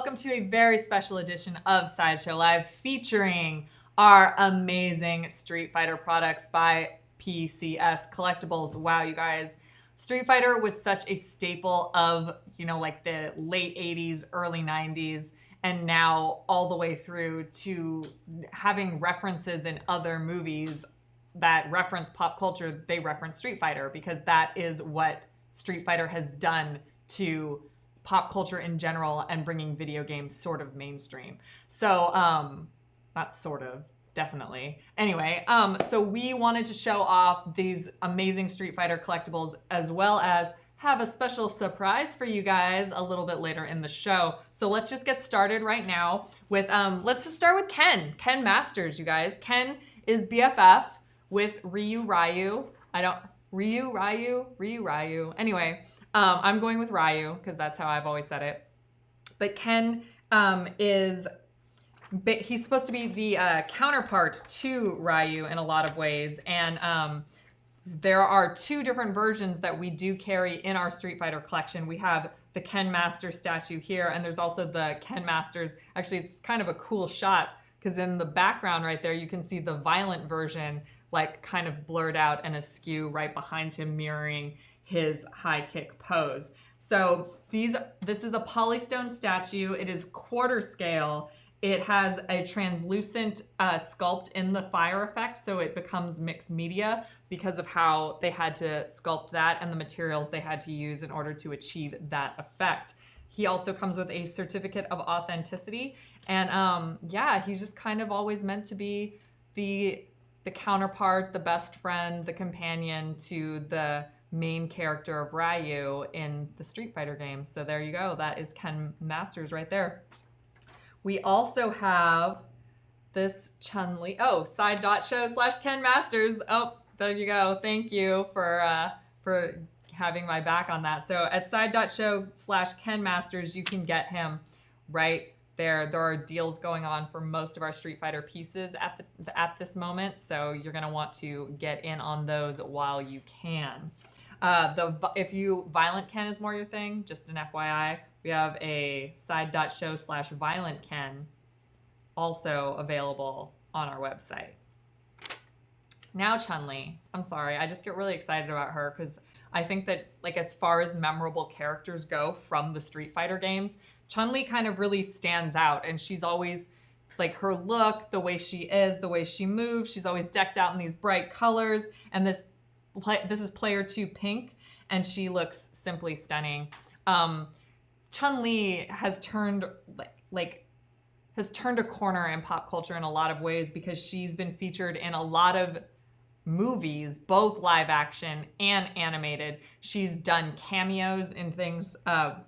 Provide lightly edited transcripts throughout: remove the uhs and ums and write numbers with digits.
welcome to a very special edition of Sideshow Live featuring our amazing Street Fighter products by PCS Collectibles. Wow, you guys. Street Fighter was such a staple of, like the late 80s, early 90s, and now all the way through to having references in other movies that reference pop culture. They reference Street Fighter because that is what Street Fighter has done to pop culture in general and bringing video games sort of mainstream. So, not sort of, definitely. Anyway, so we wanted to show off these amazing Street Fighter collectibles as well as have a special surprise for you guys a little bit later in the show. So let's just get started right now with, let's just start with Ken. Ken Masters, you guys. Ken is BFF with Ryu Ryu. Ryu Ryu. Anyway, I'm going with Ryu because that's how I've always said it. But Ken he's supposed to be the counterpart to Ryu in a lot of ways. And there are two different versions that we do carry in our Street Fighter collection. We have the Ken Masters statue here, and there's also the Ken Masters. Actually, it's kind of a cool shot because in the background right there, you can see the violent version like kind of blurred out and askew right behind him, mirroring his high kick pose. So this is a polystone statue. It is quarter scale. It has a translucent sculpt in the fire effect, so it becomes mixed media because of how they had to sculpt that and the materials they had to use in order to achieve that effect. He also comes with a certificate of authenticity, and yeah, he's just kind of always meant to be the counterpart, the best friend, the companion to the main character of Ryu in the Street Fighter games. So there you go. That is Ken Masters right there. We also have this Chun-Li. Oh, side.show/Ken Masters. Oh, there you go. Thank you for having my back on that. So at side.show/Ken Masters, you can get him right there. There are deals going on for most of our Street Fighter pieces at this moment, so you're going to want to get in on those while you can. If Violent Ken is more your thing, just an FYI, we have a side.show/Violent Ken also available on our website. Now Chun-Li. I'm sorry, I just get really excited about her because I think that like as far as memorable characters go from the Street Fighter games, Chun-Li kind of really stands out, and she's always like her look, the way she is, the way she moves, she's always decked out in these bright colors, and this is player 2 pink, and she looks simply stunning. Chun-Li has turned has turned a corner in pop culture in a lot of ways because she's been featured in a lot of movies, both live action and animated. She's done cameos in things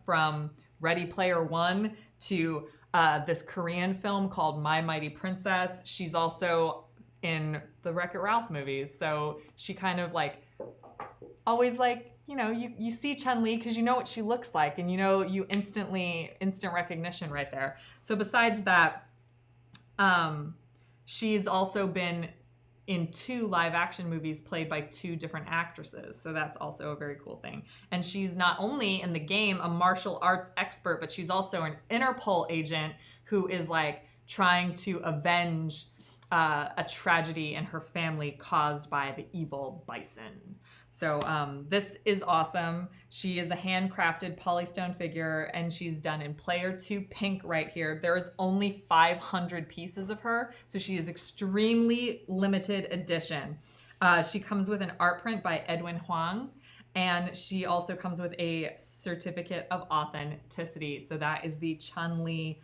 from Ready Player One to this Korean film called My Mighty Princess. She's also in the Wreck-It Ralph movies. So she kind of like always like, you see Chun-Li because you know what she looks like, and you instant recognition right there. So besides that, she's also been in 2 live action movies played by 2 different actresses. So that's also a very cool thing. And she's not only in the game a martial arts expert, but she's also an Interpol agent who is like trying to avenge a tragedy in her family caused by the evil Bison. So this is awesome. She is a handcrafted polystone figure, and she's done in player 2 pink right here. There is only 500 pieces of her, so she is extremely limited edition. She comes with an art print by Edwin Huang, and she also comes with a certificate of authenticity. So that is the Chun-Li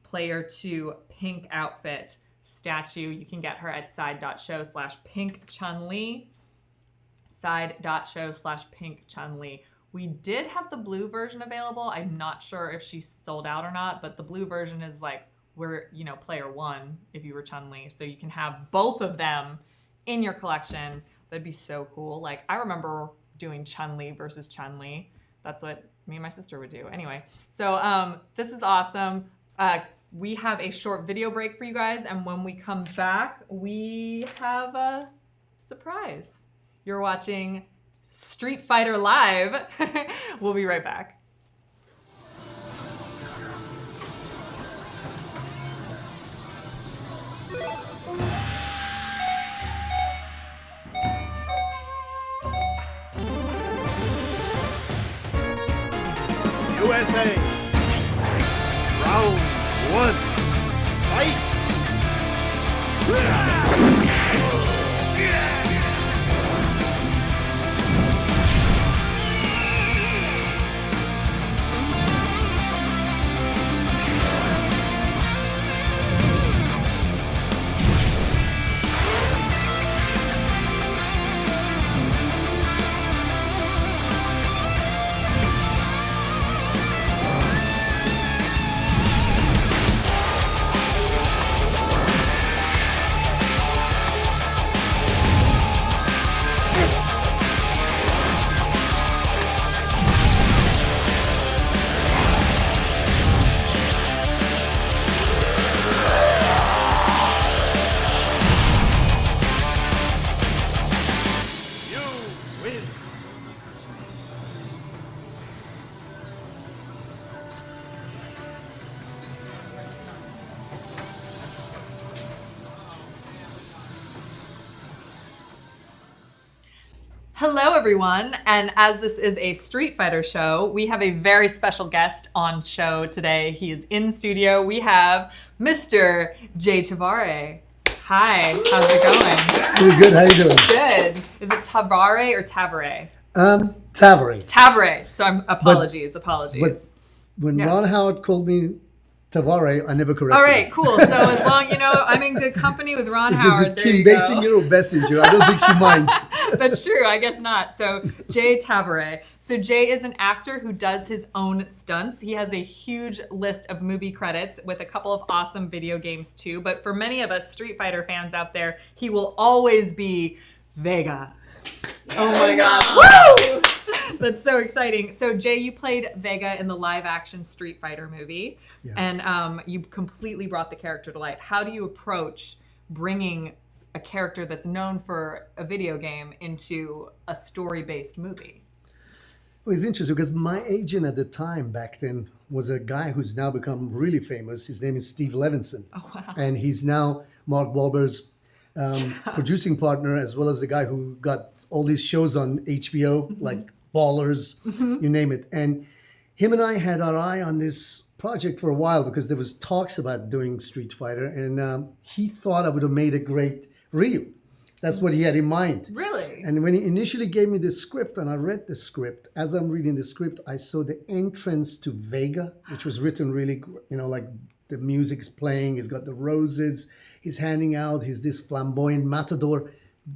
player 2 pink outfit statue. You can get her at side.show/pink Chun-Li. Side.show/pink Chun-Li. We did have the blue version available. I'm not sure if she sold out or not, but the blue version is like player 1 if you were Chun-Li. So you can have both of them in your collection. That'd be so cool. Like I remember doing Chun-Li versus Chun-Li. That's what me and my sister would do. Anyway, so this is awesome. We have a short video break for you guys, and when we come back, we have a surprise. You're watching Street Fighter Live. We'll be right back. Okay. Round one. Fight. Hello, everyone. And as this is a Street Fighter show, we have a very special guest on show today. He is in studio. We have Mr. Jay Tavare. Hi, how's it going? Pretty good. How you doing? Good. Is it Tavare or Tavare? Tavare. Tavare. So apologies. But when Ron Howard called me Tavare, I never corrected All right, him. cool. So as long, I'm in good company with Ron Howard. Is it Kim Basinger or Bessinger? I don't think she minds. That's true. I guess not. So Jay Tavare. So Jay is an actor who does his own stunts. He has a huge list of movie credits with a couple of awesome video games too. But for many of us Street Fighter fans out there, he will always be Vega. Oh my gosh. Woo! That's so exciting. So Jay, you played Vega in the live action Street Fighter movie. Yes. And you completely brought the character to life. How do you approach bringing a character that's known for a video game into a story-based movie? Well, it's interesting because my agent at the time back then was a guy who's now become really famous. His name is Steve Levinson. Oh, wow. And he's now Mark Wahlberg's producing partner, as well as the guy who got all these shows on HBO, like Ballers, you name it. And him and I had our eye on this project for a while because there was talks about doing Street Fighter, and he thought I would have made a great Ryu. That's what he had in mind. Really? And when he initially gave me the script and I read the script, as I'm reading the script, I saw the entrance to Vega, which was written really, like the music's playing, he's got the roses, he's handing out, he's this flamboyant matador.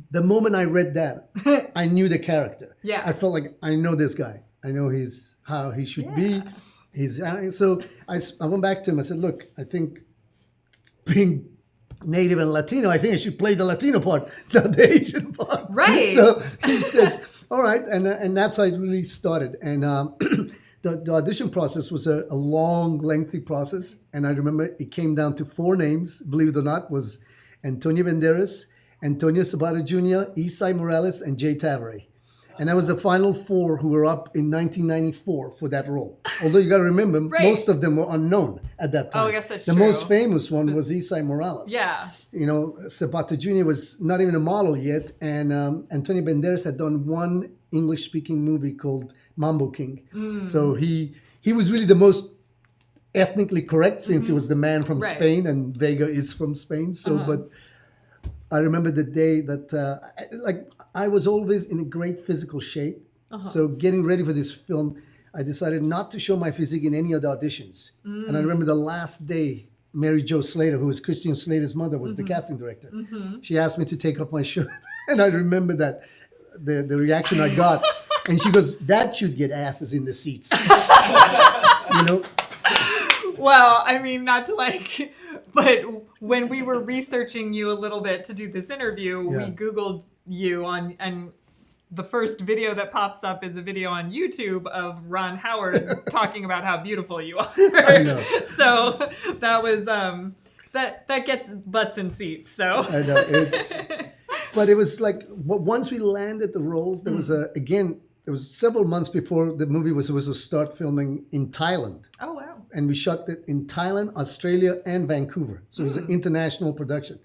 The moment I read that, I knew the character. Yeah. I felt like I know this guy. I know how he should be. So I went back to him. I said, look, I think being Native and Latino, I think I should play the Latino part, not the Asian part. Right. So he said, all right. And that's how it really started. And the audition process was a long, lengthy process. And I remember it came down to 4 names, believe it or not, was Antonio Banderas, Antonio Sabato Jr., Isai Morales, and Jay Tavare. And that was the final 4 who were up in 1994 for that role. Although you got to remember, most of them were unknown at that time. Oh, I guess that's the true. most famous one was Isai Morales. Yeah. Sabato Jr. was not even a model yet. And Antonio Banderas had done one English-speaking movie called Mambo King. So he was really the most ethnically correct since he was the man from Spain, and Vega is from Spain. So, but I remember the day that, I was always in a great physical shape. So getting ready for this film, I decided not to show my physique in any of the auditions. And I remember the last day, Mary Jo Slater, who was Christian Slater's mother, was the casting director. She asked me to take off my shirt. And I remember that the reaction I got. And she goes, that should get asses in the seats. Well, I mean, not to but when we were researching you a little bit to do this interview, we Googled you and the first video that pops up is a video on YouTube of Ron Howard talking about how beautiful you are. I know. So that was that gets butts in seats. So I know but it was like once we landed the roles, there was it was several months before the movie was supposed to start filming in Thailand. Oh wow! And we shot it in Thailand, Australia, and Vancouver. So it was an international production.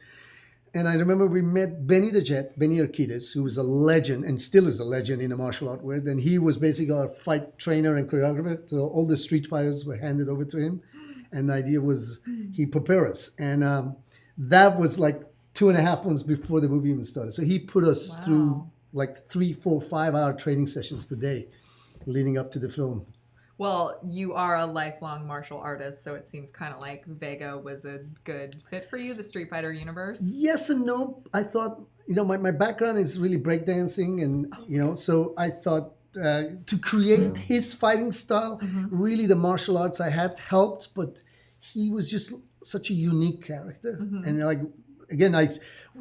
And I remember we met Benny the Jet, Benny Urquidez, who was a legend and still is a legend in the martial art world. And he was basically our fight trainer and choreographer. So all the street fighters were handed over to him. And the idea was he prepare us. And that was like 2.5 months before the movie even started. So he put us through like 3, 4, 5-hour training sessions per day leading up to the film. Well, you are a lifelong martial artist, so it seems kind of like Vega was a good fit for you, the Street Fighter universe. Yes and no. I thought, my background is really breakdancing, and, so I thought to create his fighting style, really the martial arts I had helped, but he was just such a unique character. And again,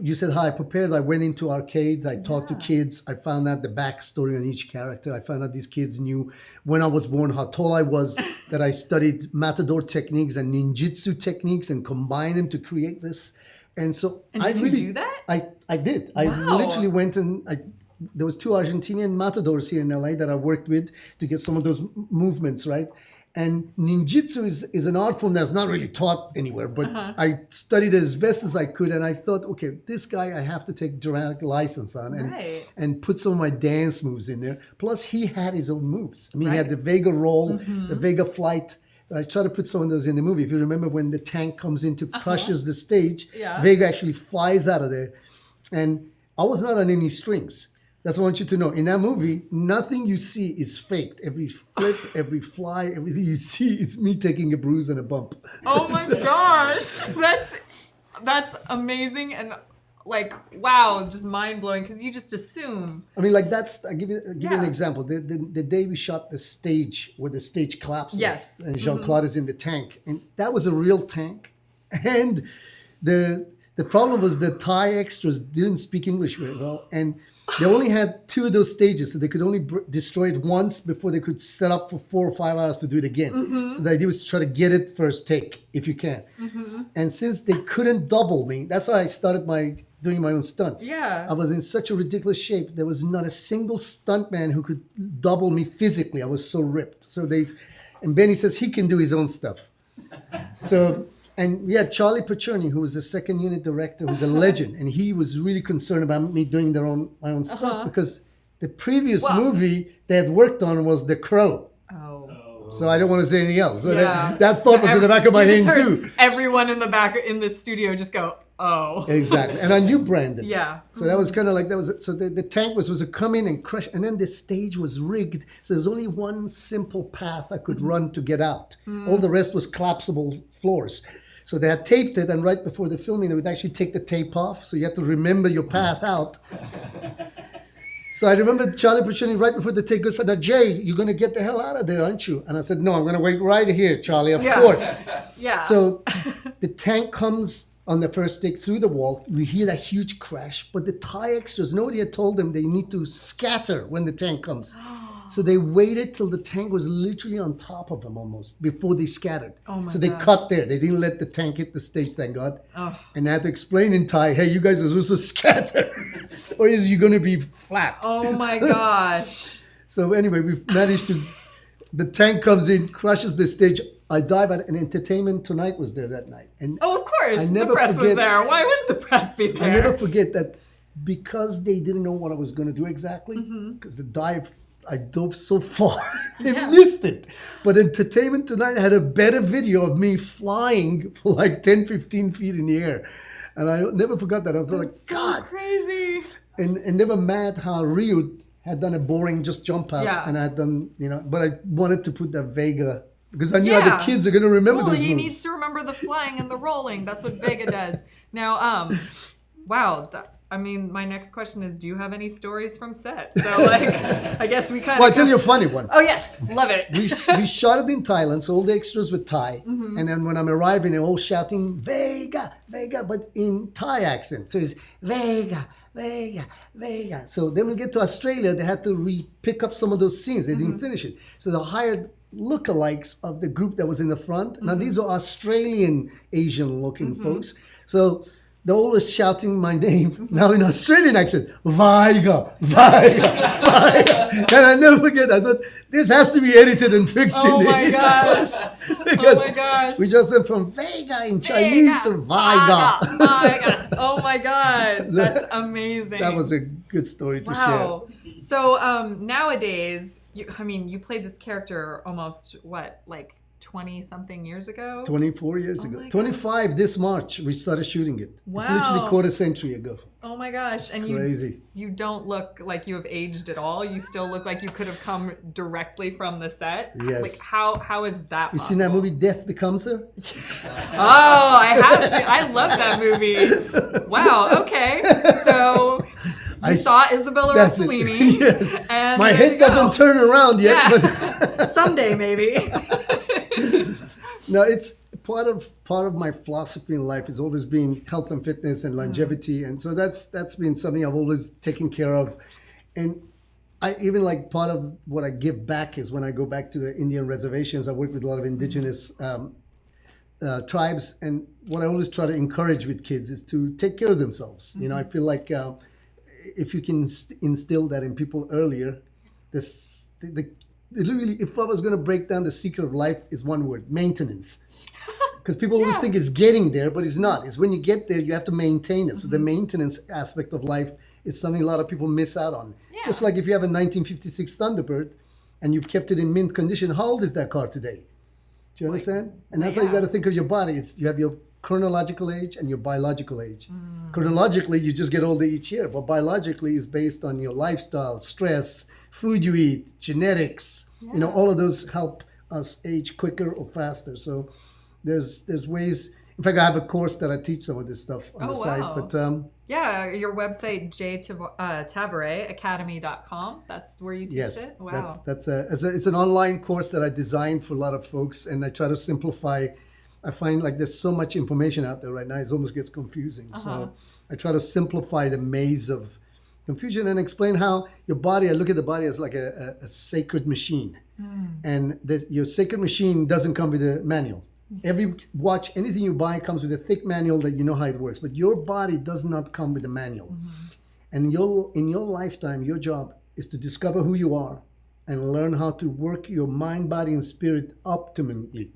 you said how I prepared. I went into arcades. I talked to kids. I found out the backstory on each character. I found out these kids knew when I was born how tall I was, that I studied matador techniques and ninjutsu techniques and combined them to create this. And so did you do that? I did. I literally went and there was 2 Argentinian matadors here in LA that I worked with to get some of those movements, right? And ninjutsu is an art form that's not really taught anywhere, but I studied it as best as I could. And I thought, okay, this guy I have to take dramatic license on and put some of my dance moves in there. Plus, he had his own moves. I mean, he had the Vega roll, the Vega flight. I try to put some of those in the movie. If you remember when the tank comes in to crushes the stage, Vega actually flies out of there. And I was not on any strings. That's what I want you to know. In that movie, nothing you see is faked. Every flip, every fly, everything you see is me taking a bruise and a bump. Oh my gosh. That's amazing and like, wow, just mind-blowing because you just assume. I mean, like I'll give you an example. The day we shot the stage where the stage collapses and Jean-Claude is in the tank. And that was a real tank. And the problem was the Thai extras didn't speak English very well. And they only had 2 of those stages, so they could only destroy it once before they could set up for 4 or 5 hours to do it again. So the idea was to try to get it first take, if you can. And since they couldn't double me, that's why I started doing my own stunts. Yeah. I was in such a ridiculous shape. There was not a single stuntman who could double me physically. I was so ripped. And Benny says he can do his own stuff. And we had Charlie Percherny, who was the second unit director, who's a legend. And he was really concerned about me doing my own stuff because the previous movie they had worked on was The Crow. So I don't want to say anything else. So that thought was in the back of my head too. Everyone in the studio just go, oh. Exactly. And I knew Brandon. Yeah. So that was kind of like, so the tank was to come in and crush. And then the stage was rigged. So there was only one simple path I could run to get out. All the rest was collapsible floors. So they had taped it, and right before the filming, they would actually take the tape off. So you had to remember your path out. So I remember Charlie Percherny right before the take goes, said, Jay, you're going to get the hell out of there, aren't you? And I said, no, I'm going to wait right here, Charlie, of course. Yeah. So the tank comes on the first take through the wall. We hear that huge crash, but the Thai extras, nobody had told them they need to scatter when the tank comes. So they waited till the tank was literally on top of them almost before they scattered. So they cut there. They didn't let the tank hit the stage, thank God. And I had to explain in Thai, hey, you guys are supposed to scatter or is you going to be flat? Oh my gosh. So anyway, we've managed to, the tank comes in, crushes the stage. I dive at, and Entertainment Tonight was there that night. And of course, the press was there. Why wouldn't the press be there? I never forget that because they didn't know what I was going to do exactly, because I dove so far, they missed it. But Entertainment Tonight had a better video of me flying for like 10, 15 feet in the air. And I never forgot that. I was like, God. Crazy. And never mad how Ryu had done a boring just jump out. And I had done, but I wanted to put that Vega, because I knew how the kids are going to remember those moves. He needs to remember the flying and the rolling. That's what Vega does. Now, wow. My next question is, do you have any stories from set? So, I guess we kind of... Well, I'll tell you a funny one. Oh, yes. Love it. We shot it in Thailand, so all the extras were Thai. And then when I'm arriving, they're all shouting, Vega, Vega, but in Thai accent. So it's Vega, Vega, Vega. So then we get to Australia, they had to pick up some of those scenes. They didn't finish it. So they hired lookalikes of the group that was in the front. Now, these were Australian Asian-looking folks. So... they're always shouting my name, now in Australian accent, Vega, Vega, Vega. And I never forget, I thought, this has to be edited and fixed in Oh my gosh. Because oh my gosh. we just went from Vega in Chinese to Vega. Vega. Oh my gosh. That's amazing. That was a good story to wow. So nowadays, you played this character almost like 20 something years ago. 24 years ago. my 25 this March, we started shooting it. Wow. It's literally quarter century ago. Oh my gosh. It's and crazy. You don't look like you have aged at all. You still look like you could have come directly from the set. Yes. Like how is that You possible? seen that movie Death Becomes Her? Oh, I have seen, I love that movie. Wow, okay. So you saw Isabella that's it. Rossellini. Yes. And My there head you go. doesn't turn around yet, Yeah. but Someday maybe. no, it's part of my philosophy in life has always been health and fitness and longevity, and so that's been something I've always taken care of. And I even like part of what I give back is when I go back to the Indian reservations. I work with a lot of indigenous tribes, and what I always try to encourage with kids is to take care of themselves. You know, I feel like if you can instill that in people earlier, literally, if I was going to break down the secret of life, is one word: maintenance. Because people always think it's getting there, but it's not. It's when you get there, you have to maintain it. So the maintenance aspect of life is something a lot of people miss out on. Yeah. Just like if you have a 1956 Thunderbird and you've kept it in mint condition, how old is that car today? Do you understand? And that's how you got to think of your body. You have your chronological age and your biological age. Chronologically, you just get older each year, but biologically is based on your lifestyle, stress, food you eat, genetics. Yeah. You know, all of those help us age quicker or faster. So there's ways. In fact, I have a course that I teach some of this stuff on the site. Wow. But yeah, your website, Tavare Academy.com. That's where you teach it? Wow. It's an online course that I designed for a lot of folks, and I try to simplify. I find like there's so much information out there right now, it almost gets confusing. So I try to simplify the maze of confusion and explain how your body, I look at the body as like a sacred machine. And your sacred machine doesn't come with a manual. Every watch, anything you buy comes with a thick manual that you know how it works. But your body does not come with a manual. And in your lifetime, your job is to discover who you are and learn how to work your mind, body, and spirit optimally.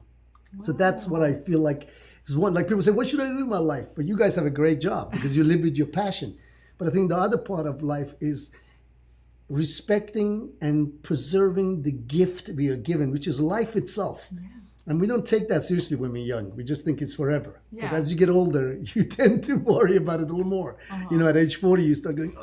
So that's what I feel like. It's one, like people say, what should I do with my life? But you guys have a great job because you live with your passion. But I think the other part of life is respecting and preserving the gift we are given, which is life itself. And we don't take that seriously when we're young. We just think it's forever. Yeah. But as you get older, you tend to worry about it a little more. You know, at age 40, you start going,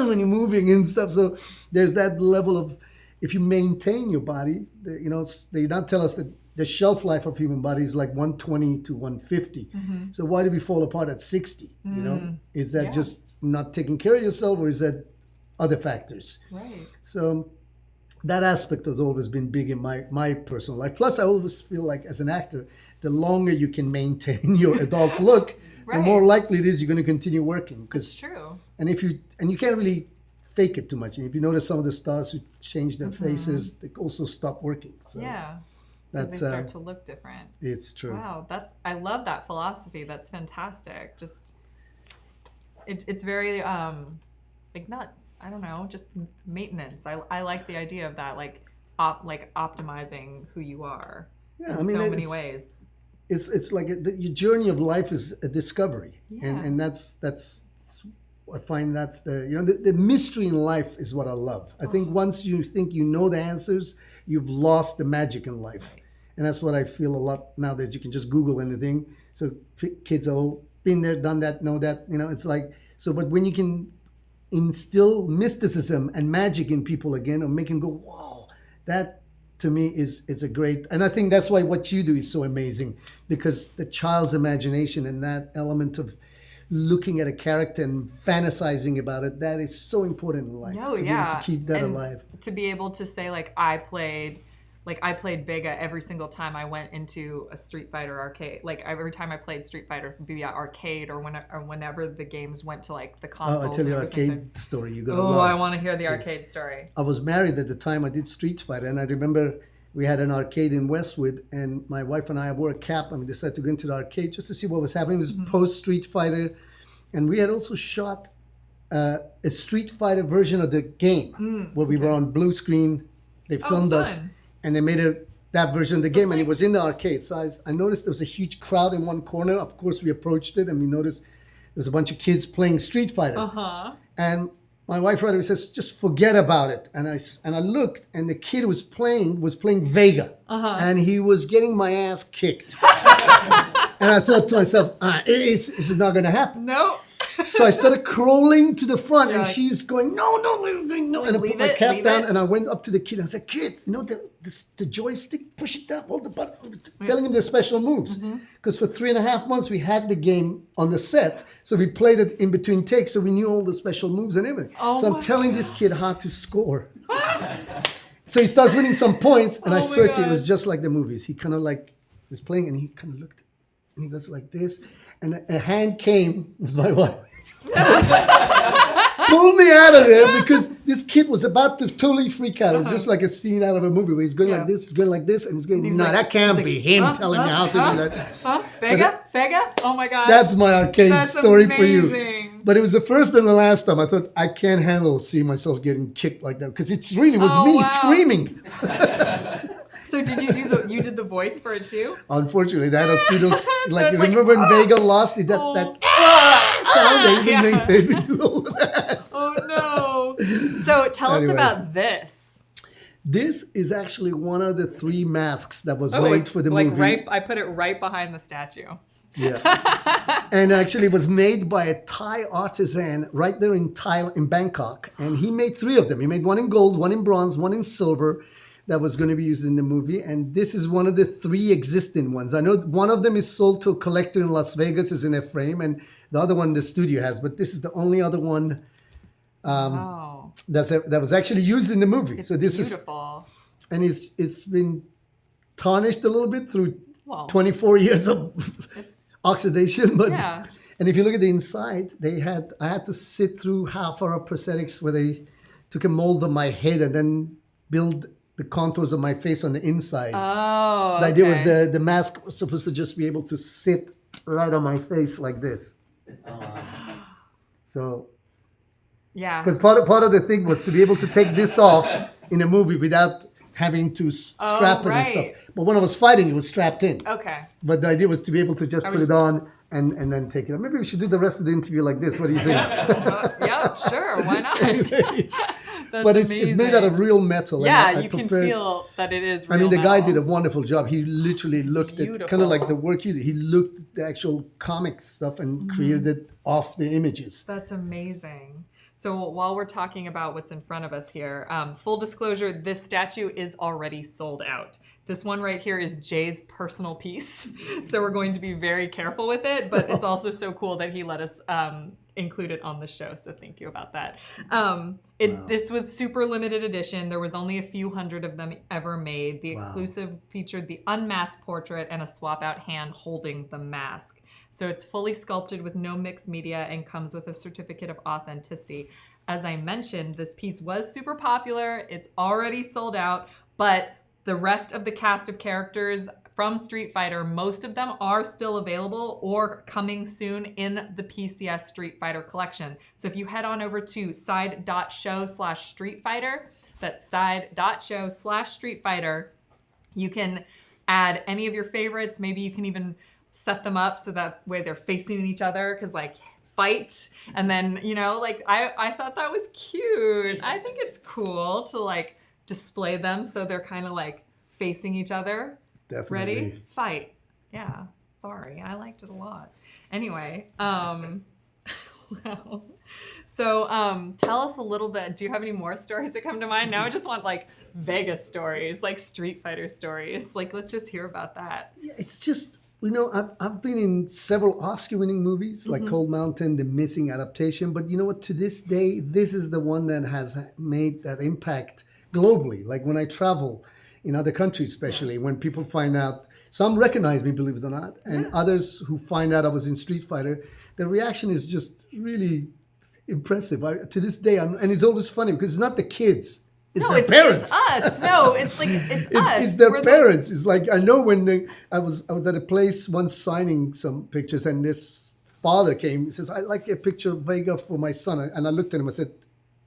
when you're moving and stuff. So there's that level of, if you maintain your body, you know, they not tell us that the shelf life of human body is like 120 to 150. So why do we fall apart at 60? You know, is that just not taking care of yourself, or is that other factors? Right. So that aspect has always been big in my personal life. Plus, I always feel like as an actor, the longer you can maintain your adult look, the more likely it is you're going to continue working. That's true. And you can't really fake it too much. And if you notice some of the stars who change their faces, they also stop working. So Yeah. that's They start to look different. it's true. Wow, I love that philosophy. That's fantastic. Just it's very like not, I don't know, just maintenance. I like the idea of that, like optimizing who you are in so many ways. It's like your journey of life is a discovery, and that's I find that's the mystery in life is what I love. I think once you think you know the answers, you've lost the magic in life. And that's what I feel a lot now, that you can just Google anything. So kids are all been there, done that, know that, you know, it's like, so, but when you can instill mysticism and magic in people again, or make them go, wow, that to me it's a great, and I think that's why what you do is so amazing, because the child's imagination and that element of looking at a character and fantasizing about it, that is so important in life. To keep that alive. To be able to say, I played Vega every single time I went into a Street Fighter arcade. Like every time I played Street Fighter, be at arcade or whenever the games went to the consoles. Oh, I tell you an arcade story. You gotta love. Oh, I want to hear the arcade story. I was married at the time I did Street Fighter, and I remember we had an arcade in Westwood, and my wife and I wore a cap, and we decided to go into the arcade just to see what was happening. It was post Street Fighter, and we had also shot a Street Fighter version of the game where we were on blue screen. They filmed us, and they made that version of the game, and it was in the arcade. So I noticed there was a huge crowd in one corner. Of course, we approached it, and we noticed was a bunch of kids playing Street Fighter. Uh-huh. And my wife right away says, just forget about it. And I looked, and the kid was playing Vega. Uh-huh. And he was getting my ass kicked. And I thought to myself, this is not going to happen. Nope. So I started crawling to the front, and Like, she's going, no. And I put my cap down, and I went up to the kid, and I said, kid, the joystick, push it down, hold the button, telling him the special moves. Because for 3.5 months, we had the game on the set, so we played it in between takes, so we knew all the special moves and everything. Oh so I'm telling this kid how to score. So he starts winning some points, and I swear to you, it was just like the movies. He kind of like was playing, and he kind of looked, and he goes like this, and a hand came, it was my wife. Pulled me out of there because this kid was about to totally freak out. It was just like a scene out of a movie where he's going like this, he's going like this, and he's going, no, like, that can't be him telling me how to do that. Vega? Oh my gosh. That's my arcade story for you. Amazing. But it was the first and the last time I thought, I can't handle seeing myself getting kicked like that because it really was me screaming. So did you did the voice for it too? Unfortunately, that was studios, like, it's remember when Vega lost it, that sound, they didn't do all of that. Oh no. So tell us about this. This is actually one of the 3 masks that was made for the movie. I put it right behind the statue. Yeah. And actually it was made by a Thai artisan right there in Bangkok. And he made 3 of them. He made one in gold, one in bronze, one in silver that was going to be used in the movie. And this is one of the 3 existing ones. I know one of them is sold to a collector in Las Vegas, is in a frame, and the other one the studio has. But this is the only other one that was actually used in the movie. It's so this beautiful. And it's been tarnished a little bit through 24 years of oxidation. But and if you look at the inside, I had to sit through half-hour prosthetics where they took a mold of my head and then build the contours of my face on the inside. Oh, okay. The idea was the mask was supposed to just be able to sit right on my face like this. So, because part of the thing was to be able to take this off in a movie without having to strap it and stuff. But when I was fighting, it was strapped in. Okay. But the idea was to be able to just put it on and then take it off. Maybe we should do the rest of the interview like this. What do you think? Yeah, sure. Why not? But it's made out of real metal. Yeah, and you can feel that it is real the metal. guy did a wonderful job. He literally looked at kind of like the work he did. He looked at the actual comic stuff and created it off the images. That's amazing. So while we're talking about what's in front of us here, full disclosure, this statue is already sold out. This one right here is Jay's personal piece. So we're going to be very careful with it, but it's also so cool that he let us include it on the show. So thank you about that. This was super limited edition. There was only a few hundred of them ever made. The exclusive featured the unmasked portrait and a swap out hand holding the mask. So it's fully sculpted with no mixed media and comes with a certificate of authenticity. As I mentioned, this piece was super popular. It's already sold out, but the rest of the cast of characters from Street Fighter, most of them are still available or coming soon in the PCS Street Fighter collection. So if you head on over to side.show/streetfighter, that's side.show/streetfighter, you can add any of your favorites. Maybe you can even set them up so that way they're facing each other, because like fight, and then I thought that was cute. I think it's cool to like display them so they're kind of like facing each other. Definitely. Ready? Fight. Yeah. Sorry, I liked it a lot. Anyway, wow. So tell us a little bit. Do you have any more stories that come to mind? Now I just want like Vegas stories, like Street Fighter stories. Like, let's just hear about that. Yeah, it's just, I've been in several Oscar-winning movies like Cold Mountain, The Missing adaptation. But you know what? To this day, this is the one that has made that impact globally. Like when I travel in other countries, especially when people find out, some recognize me, believe it or not, and others who find out I was in Street Fighter, the reaction is just really impressive. To this day, and it's always funny because it's not the kids. It's their parents. It's us. No, it's like it's us. It's their parents. It's like, I know when I was at a place once signing some pictures, and this father came. He says, "I'd like a picture of Vega for my son." And I looked at him. I said,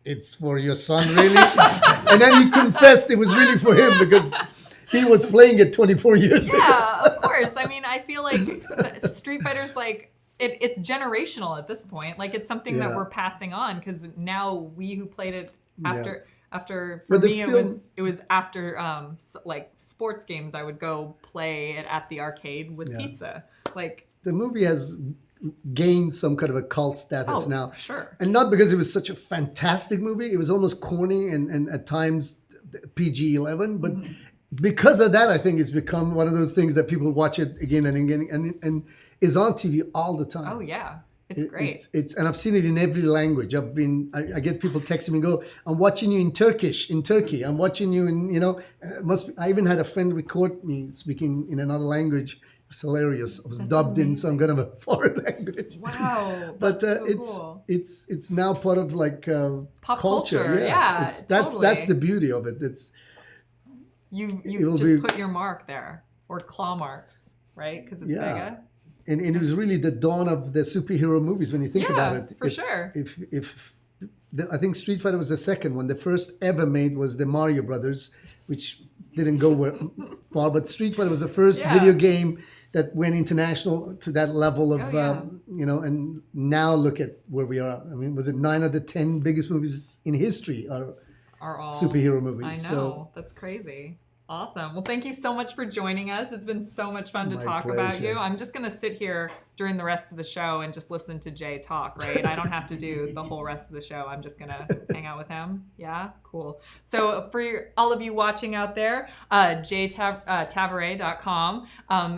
"It's for your son, really?" And then he confessed it was really for him because he was playing it 24 years ago. Yeah, of course. I mean, I feel like Street Fighter's like, it's generational at this point. Like it's something that Yeah. we're passing on because now we who played it after for But the me film- it was after like sports games I would go play it at the arcade with Yeah. pizza. Like The movie has gained some kind of a cult status now. for sure. And not because it was such a fantastic movie. It was almost corny and at times PG-11. But because of that, I think it's become one of those things that people watch it again and again and is on TV all the time. Oh yeah. It's great. It's and I've seen it in every language. I get people texting me, go, I'm watching you in Turkey. I'm watching you in, I even had a friend record me speaking in another language. It's hilarious. I was dubbed in some kind of a foreign language. Wow. But That's so cool. it's now part of like Pop culture. Yeah, That's totally. the beauty of it. You It'll just be- put your mark there, or claw marks, right? Because it's Yeah. Vega. And it was really the dawn of the superhero movies when you think about it. For sure. I think Street Fighter was the second one. The first ever made was the Mario Brothers, which didn't go far. But Street Fighter was the first Yeah. video game that went international to that level of, Oh, yeah. and now look at where we are. I mean, was it 9 of the 10 biggest movies in history are Are all superhero movies? I know. So That's crazy. Awesome. Well, thank you so much for joining us. It's been so much fun to My talk about pleasure. you. I'm just going to sit here during the rest of the show and just listen to Jay talk, right? I don't have to do the whole rest of the show. I'm just going to hang out with him. Yeah? Cool. So for all of you watching out there, jtavare.com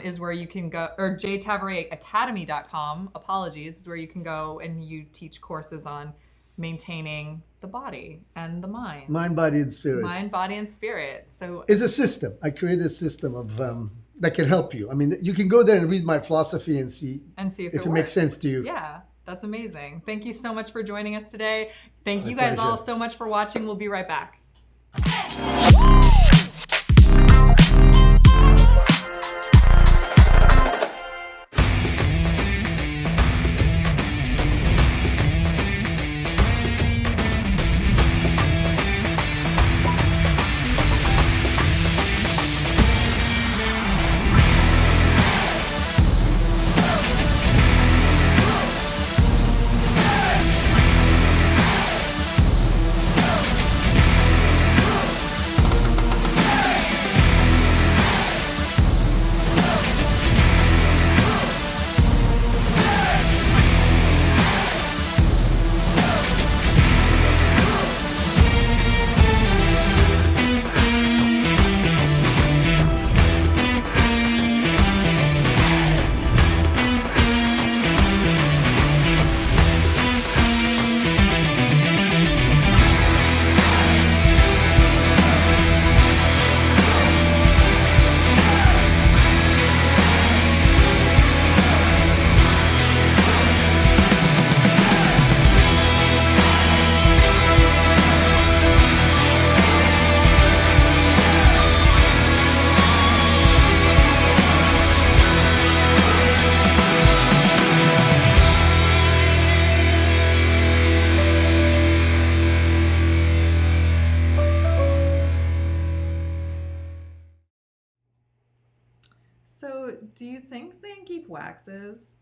is where you can go, or jtavareacademy.com, apologies, is where you can go and you teach courses on maintaining the body and the mind. mind, body, and spirit. Mind, body, and spirit. So It's a system. I created a system of that can help you. I mean, you can go there and read my philosophy and see see if if it works. makes sense to you. Yeah, that's amazing. Thank you so much for joining us today. Thank My you guys all pleasure. so much for watching. We'll be right back. So, do you think Zangief waxes?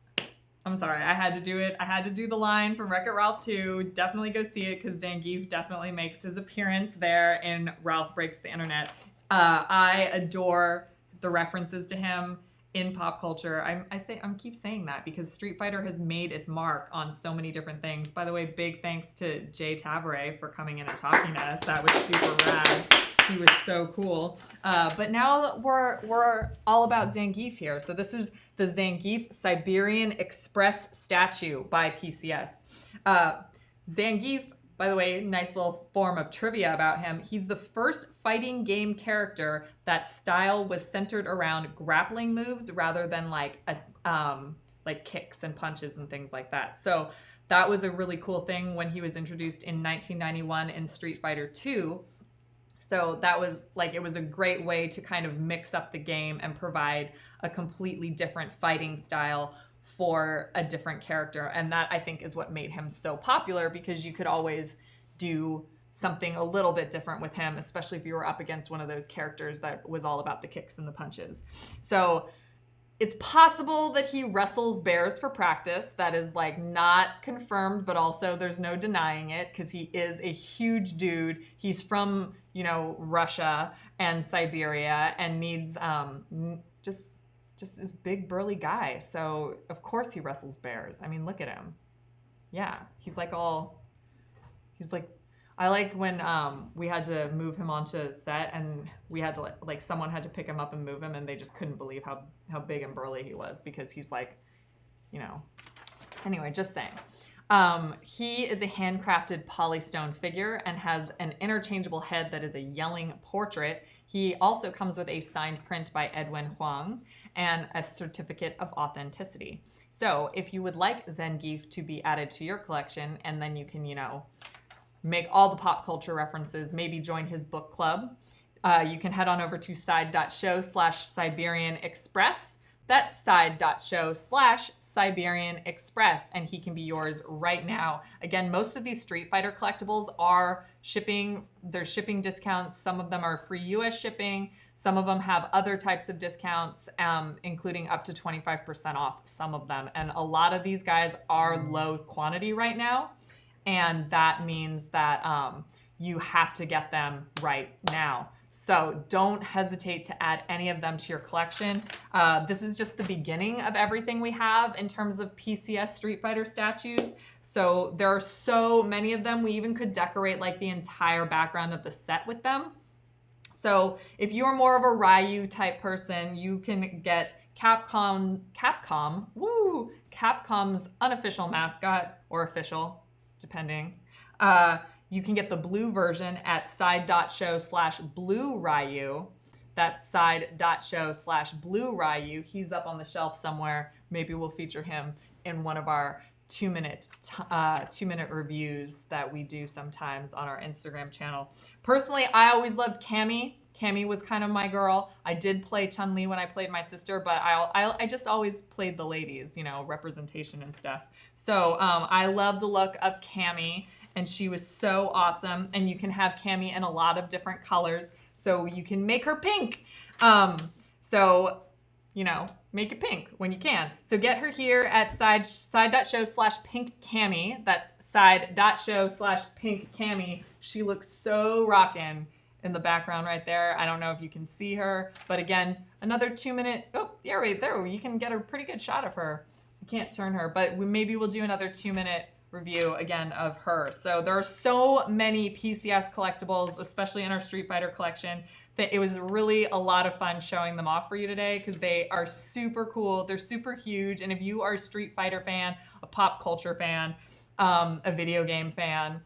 I'm sorry, I had to do it. I had to do the line from Wreck-It Ralph 2. Definitely go see it because Zangief definitely makes his appearance there in Ralph Breaks the Internet. I adore the references to him in pop culture. I'm keep saying that because Street Fighter has made its mark on so many different things. By the way, big thanks to Jay Tavare for coming in and talking to us. That was super rad. He was so cool. But now we're all about Zangief here. So this is the Zangief Siberian Express statue by PCS. Zangief, by the way, nice little form of trivia about him. He's the first fighting game character that style was centered around grappling moves rather than like kicks and punches and things like that. So that was a really cool thing when he was introduced in 1991 in Street Fighter 2. So that was it was a great way to kind of mix up the game and provide a completely different fighting style for a different character. And that, I think, is what made him so popular, because you could always do something a little bit different with him, especially if you were up against one of those characters that was all about the kicks and the punches. So It's possible that he wrestles bears for practice. That is like not confirmed, but also there's no denying it because he is a huge dude. He's from, you know, Russia and Siberia and needs just this big burly guy. So of course he wrestles bears. I mean, look at him. Yeah, he's like I like when we had to move him onto set and we had to like someone had to pick him up and move him and they just couldn't believe how big and burly he was because he's like, you know. Anyway, just saying. He is a handcrafted polystone figure and has an interchangeable head that is a yelling portrait. He also comes with a signed print by Edwin Huang and a certificate of authenticity. So if you would like Zangief to be added to your collection and then you can, you know, make all the pop culture references, maybe join his book club. You can head on over to side.show/Siberian Express. That's side.show/Siberian Express, and he can be yours right now. Again, most of these Street Fighter collectibles are shipping. There's shipping discounts. Some of them are free US shipping. Some of them have other types of discounts, including up to 25% off some of them. And a lot of these guys are low quantity right now. And that means that you have to get them right now. So don't hesitate to add any of them to your collection. This is just the beginning of everything we have in terms of PCS Street Fighter statues. So there are so many of them. We even could decorate like the entire background of the set with them. So if you're more of a Ryu type person, you can get Capcom's unofficial mascot or official, depending. You can get the blue version at side.show/Blue Ryu. That's side.show/Blue Ryu. He's up on the shelf somewhere. Maybe we'll feature him in one of our 2-minute reviews that we do sometimes on our Instagram channel. Personally, I always loved Cammy. Cammy was kind of my girl. I did play Chun-Li when I played my sister, but I just always played the ladies, you know, representation and stuff. So I love the look of Cammy, and she was so awesome. And you can have Cammy in a lot of different colors, so you can make her pink. So, you know, make it pink when you can. So get her here at side.show/Pink Cammy. That's side.show/Pink Cammy. She looks so rockin' in the background right there. I don't know if you can see her, but again, another 2-minute, yeah, right there. You can get a pretty good shot of her. You can't turn her, but maybe we'll do another 2-minute review again of her. So there are so many PCS collectibles, especially in our Street Fighter collection, that it was really a lot of fun showing them off for you today because they are super cool. They're super huge. And if you are a Street Fighter fan, a pop culture fan, a video game fan,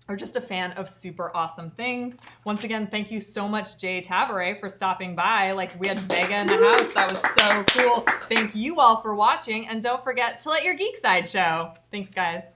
or just a fan of super awesome things. Once again, thank you so much, Jay Tavare, for stopping by. Like, we had Vega in the house. That was so cool. Thank you all for watching. And don't forget to let your geek side show. Thanks, guys.